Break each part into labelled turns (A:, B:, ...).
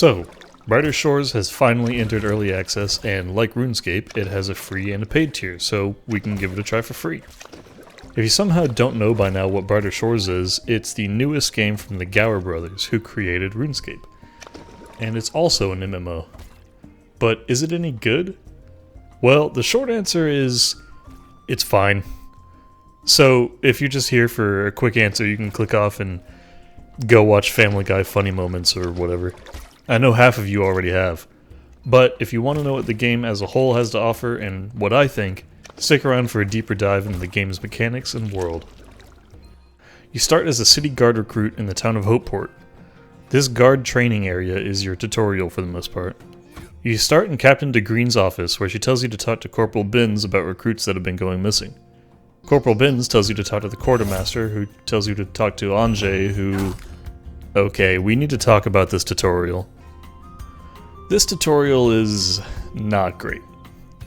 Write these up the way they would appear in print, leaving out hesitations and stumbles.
A: So, Brighter Shores has finally entered early access, and like RuneScape, it has a free and a paid tier, so we can give it a try for free. If you somehow don't know by now what Brighter Shores is, it's the newest game from the Gower brothers, who created RuneScape. And it's also an MMO. But is it any good? Well, the short answer is, it's fine. So, if you're just here for a quick answer, you can click off and go watch Family Guy Funny Moments or whatever. I know half of you already have. But if you want to know what the game as a whole has to offer and what I think, stick around for a deeper dive into the game's mechanics and world. You start as a city guard recruit in the town of Hopeport. This guard training area is your tutorial for the most part. You start in Captain DeGreen's office, where she tells you to talk to Corporal Binns about recruits that have been going missing. Corporal Binns tells you to talk to the quartermaster, who tells you to talk to Anjay, who... Okay, we need to talk about this tutorial. This tutorial is not great.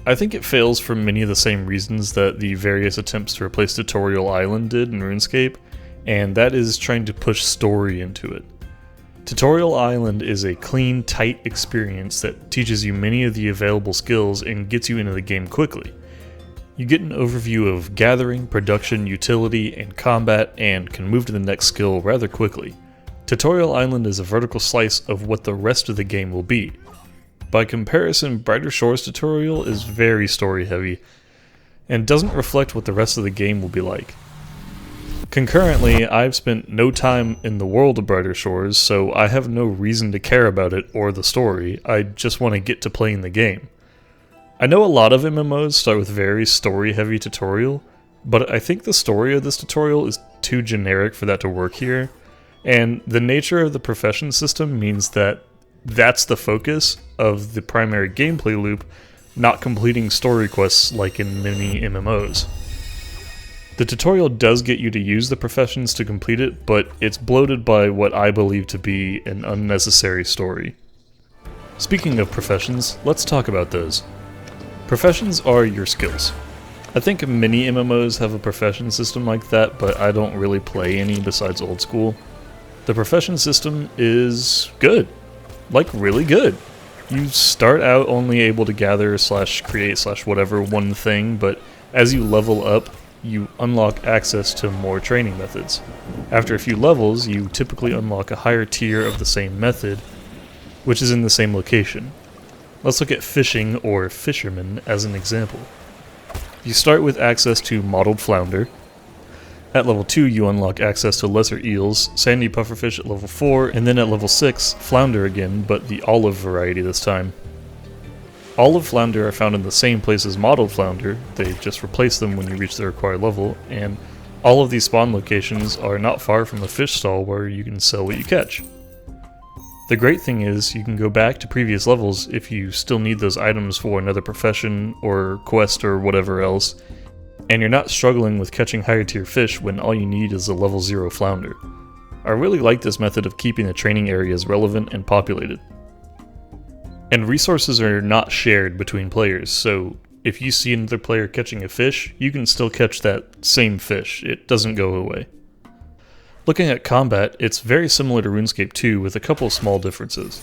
A: I think it fails for many of the same reasons that the various attempts to replace Tutorial Island did in RuneScape, and that is trying to push story into it. Tutorial Island is a clean, tight experience that teaches you many of the available skills and gets you into the game quickly. You get an overview of gathering, production, utility, and combat, and can move to the next skill rather quickly. Tutorial Island is a vertical slice of what the rest of the game will be. By comparison, Brighter Shores tutorial is very story heavy, and doesn't reflect what the rest of the game will be like. Concurrently, I've spent no time in the world of Brighter Shores, so I have no reason to care about it or the story. I just want to get to playing the game. I know a lot of MMOs start with very story-heavy tutorial, but I think the story of this tutorial is too generic for that to work here, and the nature of the profession system means that that's the focus of the primary gameplay loop, not completing story quests like in many MMOs. The tutorial does get you to use the professions to complete it, but it's bloated by what I believe to be an unnecessary story. Speaking of professions, let's talk about those. Professions are your skills. I think many MMOs have a profession system like that, but I don't really play any besides old school. The profession system is good. Like, really good. You start out only able to gather / create / whatever one thing, but as you level up, you unlock access to more training methods. After a few levels, you typically unlock a higher tier of the same method, which is in the same location. Let's look at fishing, or fisherman, as an example. You start with access to mottled flounder. At level 2 you unlock access to lesser eels, sandy pufferfish at level 4, and then at level 6, flounder again, but the olive variety this time. Olive flounder are found in the same place as mottled flounder, they just replace them when you reach the required level, and all of these spawn locations are not far from a fish stall where you can sell what you catch. The great thing is, you can go back to previous levels if you still need those items for another profession, or quest, or whatever else, and you're not struggling with catching higher tier fish when all you need is a level 0 flounder. I really like this method of keeping the training areas relevant and populated. And resources are not shared between players, so if you see another player catching a fish, you can still catch that same fish, it doesn't go away. Looking at combat, it's very similar to RuneScape 2 with a couple of small differences.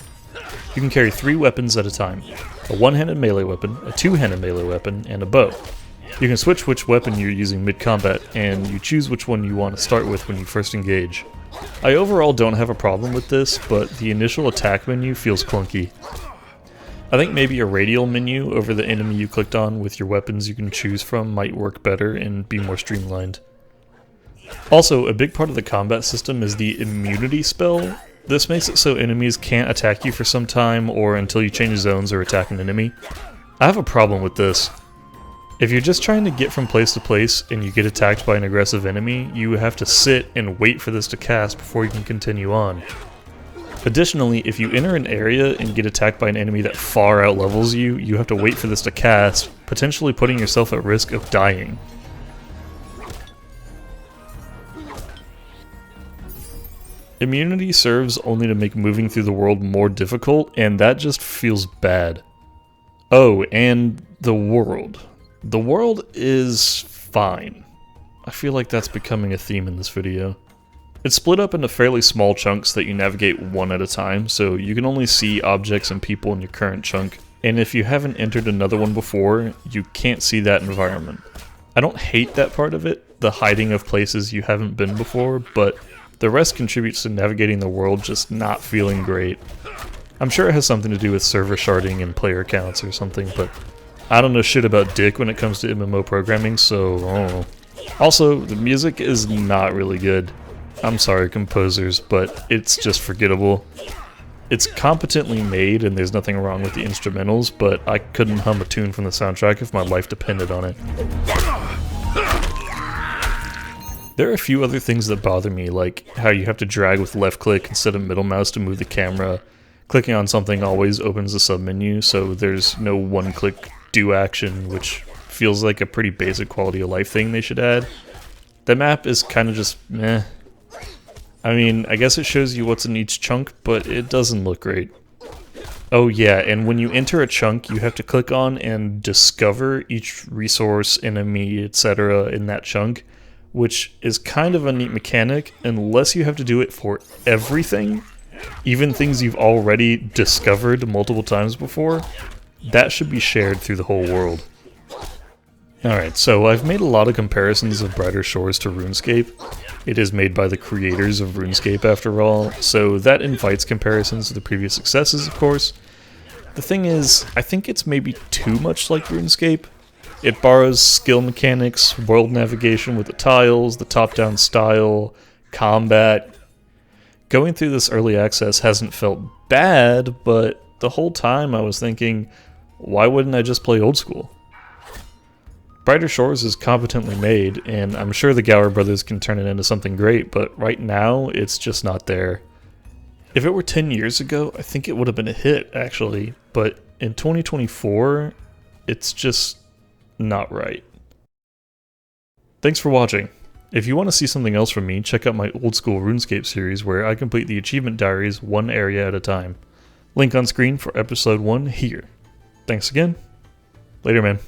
A: You can carry 3 weapons at a time, a one-handed melee weapon, a two-handed melee weapon, and a bow. You can switch which weapon you're using mid-combat, and you choose which one you want to start with when you first engage. I overall don't have a problem with this, but the initial attack menu feels clunky. I think maybe a radial menu over the enemy you clicked on with your weapons you can choose from might work better and be more streamlined. Also, a big part of the combat system is the immunity spell. This makes it so enemies can't attack you for some time or until you change zones or attack an enemy. I have a problem with this. If you're just trying to get from place to place and you get attacked by an aggressive enemy, you have to sit and wait for this to cast before you can continue on. Additionally, if you enter an area and get attacked by an enemy that far outlevels you, you have to wait for this to cast, potentially putting yourself at risk of dying. Immunity serves only to make moving through the world more difficult, and that just feels bad. Oh, and the world. The world is fine. I feel like that's becoming a theme in this video. It's split up into fairly small chunks that you navigate one at a time, so you can only see objects and people in your current chunk, and if you haven't entered another one before, you can't see that environment. I don't hate that part of it, the hiding of places you haven't been before, but the rest contributes to navigating the world just not feeling great. I'm sure it has something to do with server sharding and player counts or something, but I don't know shit about dick when it comes to MMO programming, so I don't know. Also, the music is not really good. I'm sorry, composers, but it's just forgettable. It's competently made and there's nothing wrong with the instrumentals, but I couldn't hum a tune from the soundtrack if my life depended on it. There are a few other things that bother me, like how you have to drag with left click instead of middle mouse to move the camera. Clicking on something always opens the submenu, so there's no one-click do action, which feels like a pretty basic quality of life thing they should add. The map is kind of just meh. I mean, I guess it shows you what's in each chunk, but it doesn't look great. Oh yeah, and when you enter a chunk, you have to click on and discover each resource, enemy, etc. in that chunk, which is kind of a neat mechanic, unless you have to do it for everything, even things you've already discovered multiple times before. That should be shared through the whole world. Alright, so I've made a lot of comparisons of Brighter Shores to RuneScape. It is made by the creators of RuneScape after all, so that invites comparisons to the previous successes, of course. The thing is, I think it's maybe too much like RuneScape. It borrows skill mechanics, world navigation with the tiles, the top-down style, combat. Going through this early access hasn't felt bad, but the whole time I was thinking, why wouldn't I just play old school? Brighter Shores is competently made, and I'm sure the Gower brothers can turn it into something great, but right now, it's just not there. If it were 10 years ago, I think it would have been a hit, actually, but in 2024, it's just not right. Thanks for watching. If you want to see something else from me, check out my old school RuneScape series where I complete the achievement diaries one area at a time. Link on screen for episode 1 here. Thanks again. Later, man.